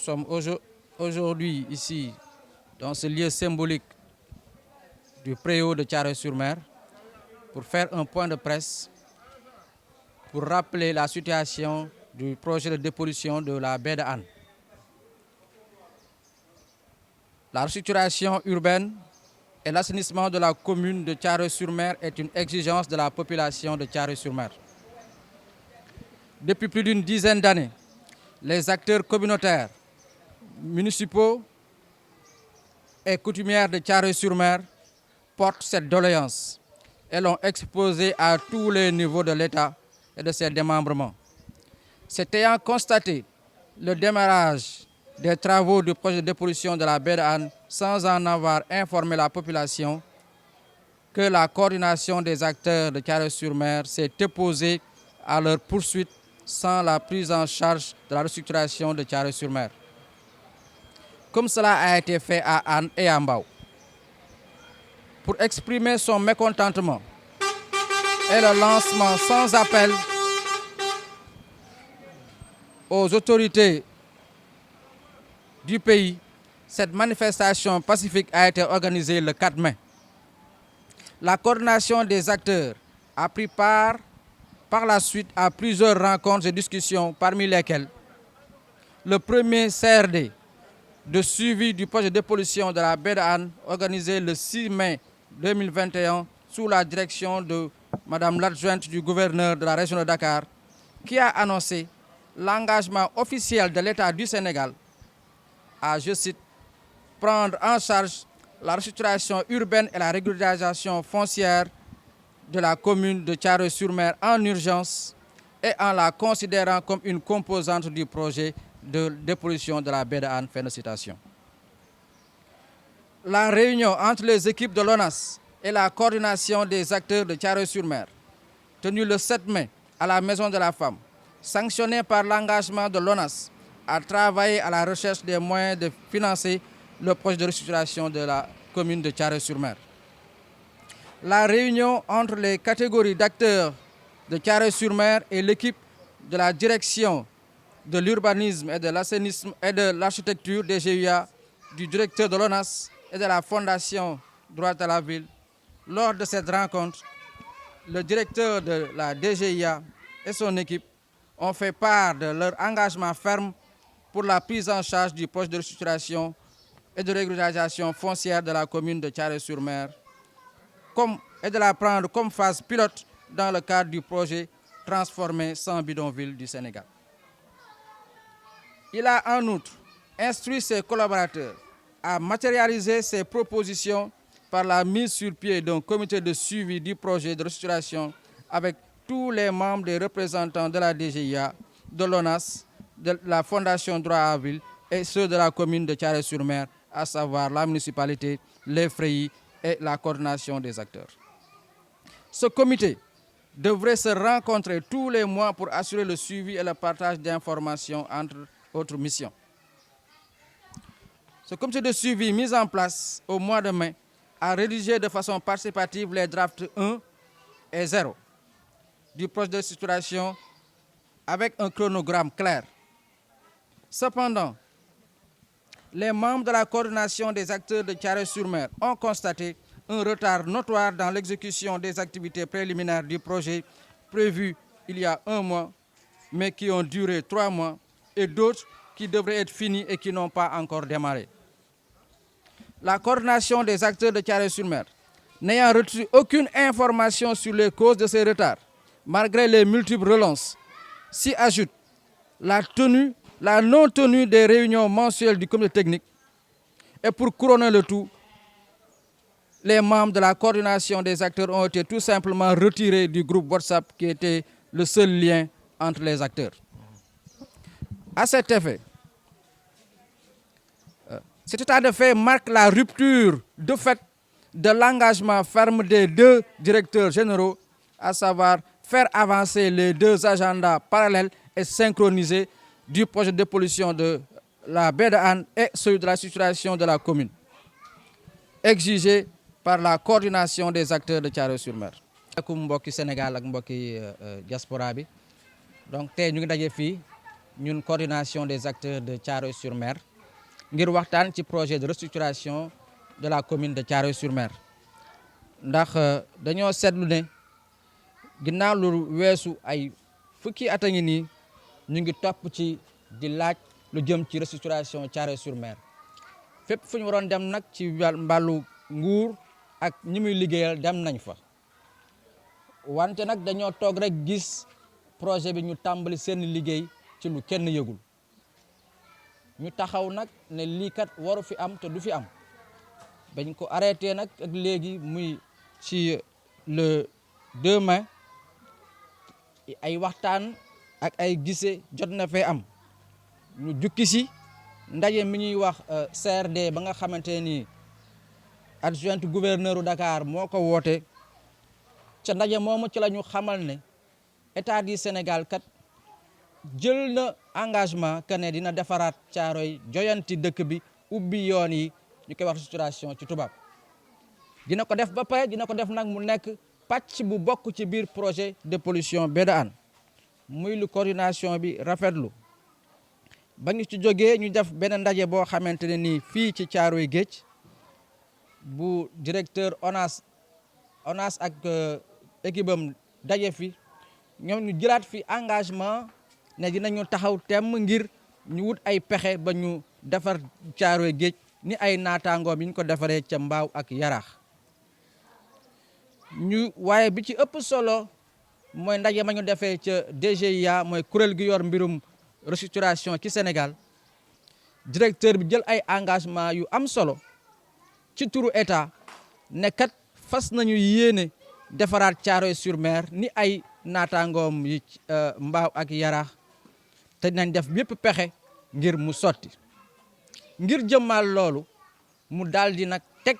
sommes aujourd'hui ici, dans ce lieu symbolique du préau de Thiaroye-sur-Mer, pour faire un point de presse, pour rappeler la situation du projet de dépollution de la baie de Hann. La restructuration urbaine et l'assainissement de la commune de Thiaroye-sur-Mer est une exigence de la population de Thiaroye-sur-Mer. Depuis plus d'une dizaine d'années, les acteurs communautaires, municipaux et coutumières de Thiaroye-sur-Mer portent cette doléance et l'ont exposée à tous les niveaux de l'État et de ses démembrements. C'est ayant constaté le démarrage des travaux du projet de dépollution de la baie de Hann sans en avoir informé la population que la coordination des acteurs de Thiaroye-sur-Mer s'est opposée à leur poursuite sans la prise en charge de la restructuration de Thiaroye-sur-Mer, comme cela a été fait à Hann et à Mbao. Pour exprimer son mécontentement et le lancement sans appel aux autorités du pays, cette manifestation pacifique a été organisée le 4 mai. La coordination des acteurs a pris part par la suite à plusieurs rencontres et discussions, parmi lesquelles le premier CRD de suivi du projet de dépollution de la baie de Hann, organisé le 6 mai 2021 sous la direction de Madame l'adjointe du gouverneur de la région de Dakar, qui a annoncé l'engagement officiel de l'État du Sénégal à, je cite, prendre en charge la restructuration urbaine et la régularisation foncière de la commune de Thiaroye-sur-Mer en urgence et en la considérant comme une composante du projet de dépollution de la baie de Hann. Fin de citation. La réunion entre les équipes de l'ONAS et la coordination des acteurs de Thiaroye-sur-Mer, tenue le 7 mai à la Maison de la Femme, sanctionnée par l'engagement de l'ONAS à travailler à la recherche des moyens de financer le projet de restructuration de la commune de Thiaroye-sur-Mer. La réunion entre les catégories d'acteurs de Thiaroye-sur-Mer et l'équipe de la direction de l'urbanisme et de l'assainissement et de l'architecture des GUA, du directeur de l'ONAS et de la Fondation Droit à la Ville. Lors de cette rencontre, le directeur de la DGIA et son équipe ont fait part de leur engagement ferme pour la prise en charge du projet de restructuration et de régularisation foncière de la commune de Thiaroye-sur-Mer et de la prendre comme phase pilote dans le cadre du projet Transformer 100 bidonvilles du Sénégal. Il a en outre instruit ses collaborateurs à matérialiser ses propositions par la mise sur pied d'un comité de suivi du projet de restructuration avec tous les membres des représentants de la DGIA, de l'ONAS, de la Fondation Droit à la Ville et ceux de la commune de Thiaroye-sur-Mer, à savoir la municipalité, les FREI et la coordination des acteurs. Ce comité devrait se rencontrer tous les mois pour assurer le suivi et le partage d'informations entre autres missions. Ce comité de suivi mis en place au mois de mai a rédigé de façon participative les drafts 1 et 0 du projet de restructuration avec un chronogramme clair. Cependant, les membres de la coordination des acteurs de Thiaroye-sur-Mer ont constaté un retard notoire dans l'exécution des activités préliminaires du projet prévu il y a 1 mois, mais qui ont duré 3 mois, et d'autres qui devraient être finis et qui n'ont pas encore démarré. La coordination des acteurs de Thiaroye-sur-Mer, n'ayant reçu aucune information sur les causes de ces retards, malgré les multiples relances, s'y ajoute la non-tenue des réunions mensuelles du comité technique. Et pour couronner le tout, les membres de la coordination des acteurs ont été tout simplement retirés du groupe WhatsApp qui était le seul lien entre les acteurs. À cet effet, cet état de fait marque la rupture de fait de l'engagement ferme des 2 directeurs généraux, à savoir faire avancer les 2 agendas parallèles et synchronisés du projet de dépollution de la baie de Hann et celui de la restructuration de la commune, exigé par la coordination des acteurs de Thiaroye-sur-Mer. Akum mbokki Sénégal ak mbokki diaspora bi donc tey ñu ngi daje fii ñun coordination des acteurs de Thiaroye-sur-Mer ngir waxtaan ci projet de restructuration de la commune de Thiaroye-sur-Mer ndax dañoo seetlu ne ginnaaw lu weesu ay fukki at a ngi nii ñu ngi topp ci di laaj lu jëm ci restructuration Thiaroye-sur-Mer fépp fu ñu waroon dem nag ci mbàllu nguur ak ñi muy liggéeyal dem nañ fa wante nag dañoo toog rek gis projet bi ñu tàmbali seen liggéey ci lu kenn yëgul ñu taxaw nag ne lii kat waru fi am te du fi am bañ ko arrêté nag ak léegi muy ci le 2 mai ay waxtaan ak ay gise jot na fee am ñu jukki si ndaje mi ñuy wax CRD ba nga xamante ni adjoint gouverneur u Dakar moo ko woote ca ndaje moomu ci la ñu xamal ne état du Sénégal kat jël na engagement que ne dina defaraat Thiaroye joyanti dëkk bi ubbi yoon yi ñu koy wax restructuration ci tubaab dina ko def ba pare dina ko def nag mu nekk pàcc bu bokk ci biir projet de pollution baie de Hann muy lu coordination bi rafetlu ba ñu ci jógee ñu def benn ndaje boo xamante ne nii fii ci Thiaroye Géej bu directeur ONAS ak équipe am daje fi ñoom ñu jëlaat fi engagement ne dinañu taxaw temm ngir ñu wut ay pexe ba ñu defar Thiaroye Géej ni ay naataangoom yi ñu ko defaree ca Mbaaw ak Yaraax waaye bi ci ëpp solo mooy ndaje ma ñu defee ca DGIA mooy kuréel gi yor mbirum restructuration ci Sénégal directeur bi jël ay engagement yu am solo ci turu état ne kat fas nañu yéene defaraat Thiaroye-sur-Mer ni ay naataangoom yi Mbaaw ak Yaraax te nañ def bépp pexe ngir mu sotti ngir jëmmal loolu mu daal di nag teg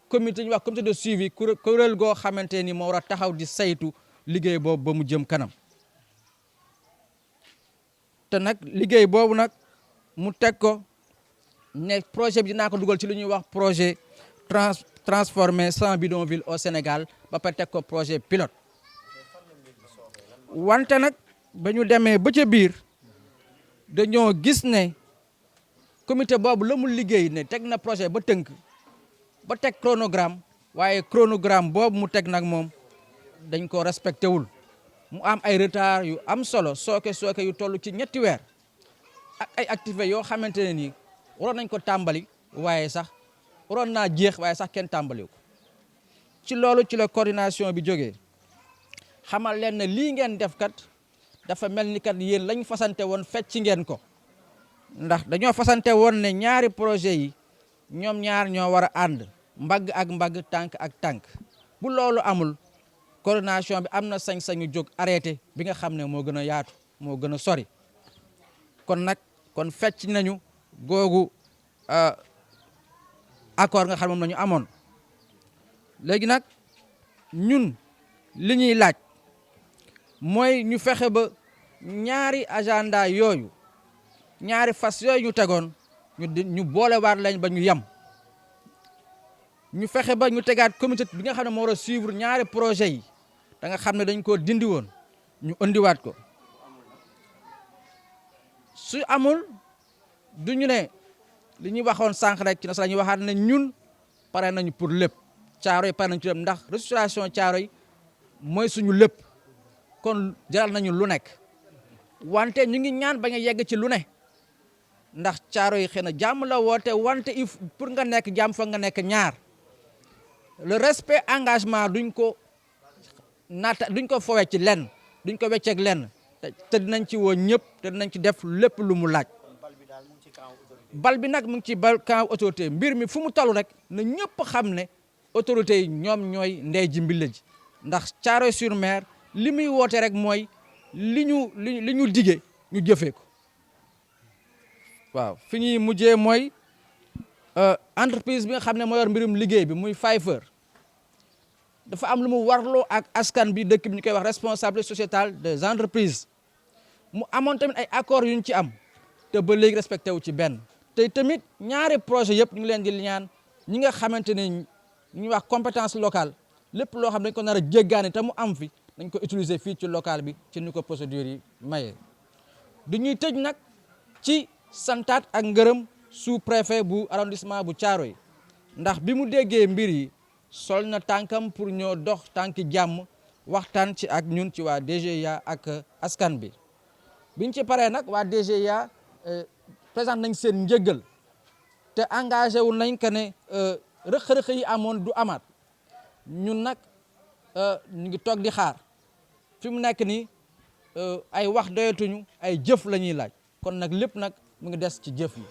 comité ñu wax comité de suivi kuréel goo xamante ni moo war a taxaw di saytu liggéey boobu ba mu jëm kanam te nag liggéey boobu nag mu teg ko ne projet bi dinaa ko dugal ci lu ñuy wax projet transformer 100 bidonvilles au Sénégal ba pare teg ko projet pilote wante nag ba ñu demee ba ca biir dañoo gis ne comité boobu la mu liggéey ne teg na projet ba tënk ba teg chronogramme waaye chronogramme boobu mu teg nag moom dañ ko respecté wul mu am ay retard yu am solo sooke yu toll ci 3 weer ak ay activités yoo xamante ne nii waroon nañ ko tàmbali waaye sax waroon naa jeex waaye sax kenn tàmbali ko ci loolu ci la coordination bi jógee xamal leen ne lii ngeen def kat dafa mel ni kat yéen lañ fasante woon fecc ngeen ko ndax dañoo fasante woon ne ñaari projet yi ñoom ñaar ñoo war a ànd mbagg ak mbagg tànk ak tànk bu loolu amul coordination bi am na sañ-sañu jóg arrêté bi nga xam ne moo gën a yaatu moo gën a sori kon fecc nañu googu accord nga xam moom la ñu amoon léegi nag ñun li ñuy laaj mooy ñu fexe ba ñaari agenda yooyu ñaari fas yooyu ñu tegoon ñu boolewaat lañ ba ñu yem ñu fexe ba ñu tegaat comité bi nga xam ne moo war a suivre ñaari projet yi da nga xam ne dañ koo dindi woon ñu indiwaat ko su amul du ñu ne li ñuy waxoon sànq rek ci nasara ñuy waxaat ne ñun pare nañu pour lépp Thiaroye pare nañu ci lépp ndax restructuration Thiaroye mooy suñu lépp kon jaral nañu lu nekk wante ñu ngi ñaan bañ a yegg ci lu ne ndax Thiaroye xëy na jàmm la woote wante pour nga nekk jàmm fa nga nekk ñaar le respect engagement duñ ko fowee ci lenn duñ ko wecceeg lenn te dinañ ci woo ñëpp te dinañ ci def lépp lu mu laaj bal bi nag mu ngi ci bal camp autorité mbir mi fu mu toll rek na ñëpp xam ne autorités yi ñoom ñooy ndey ji mbile ji ndax Thiaroye-sur-Mer li muy woote rek mooy li ñu dige ñu jëfee ko waaw fi ñuy mujjee mooy entreprise bi nga xam ne moo yor mbirum liggéey bi muy Pfeiffer dafa am lu mu warloo ak askan bi dëkk bi ñu koy wax responsabilité sociétale des entreprises mu amoon tamit ay accords yu ñu ci am te ba léegi respecté wu ci benn te tamit ñaari projet yëpp ñu ngi leen di ñaan ñi nga xamante ne ñuy wax compétence locale lépp loo xam ne dañ ko nar a jéggaane te mu am fi dañ ko utiliser fii ci local bi ci ni ko procédure yi maye. du ñuy tëj nag ci santaat ak ngërëm sous-préfet bu arrondissement bu Thiaroye ndax bi mu déggee mbir yi sol na tànkam pour ñoo dox tànki jàmm waxtaan ci ak ñun ci waa DGIA ak askan bi biñ ci paree nag waa DGIA présente nañ seen njëggal te engagé wu nañ que ne rëq-rëq yi amoon du amaat ñun nag ñu ngi toog di xaar fi mu nekk nii ay wax doyatuñu ay jëf la ñuy laaj kon nag lépp nag mu ngi des ci jëf yi